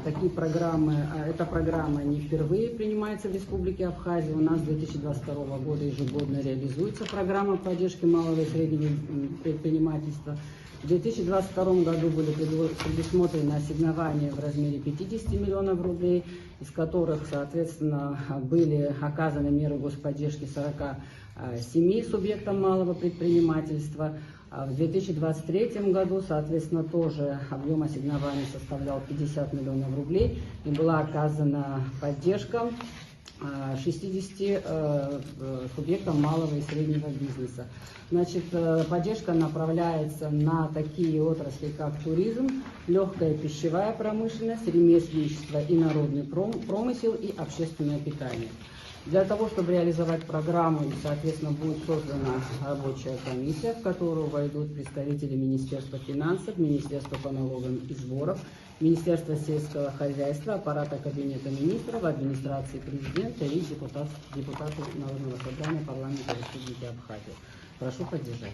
Такие программы, эта программа не впервые принимается в Республике Абхазия. У нас с 2022 года ежегодно реализуется программа поддержки малого и среднего предпринимательства. В 2022 году были предусмотрены ассигнования в размере 50 миллионов рублей, из которых, соответственно, были оказаны меры господдержки 47 субъектам малого предпринимательства. В 2023 году, соответственно, тоже объем ассигнований составлял 50 миллионов рублей и была оказана поддержка 60 субъектам малого и среднего бизнеса. Значит, поддержка направляется на такие отрасли, как туризм, легкая пищевая промышленность, ремесленничество и народный промысел и общественное питание. Для того, чтобы реализовать программу, соответственно, будет создана рабочая комиссия, в которую войдут представители Министерства финансов, Министерства по налогам и сборов, Министерства сельского хозяйства, аппарата Кабинета министров, администрации президента и депутатов Народного собрания парламента Республики Абхазия. Прошу поддержать.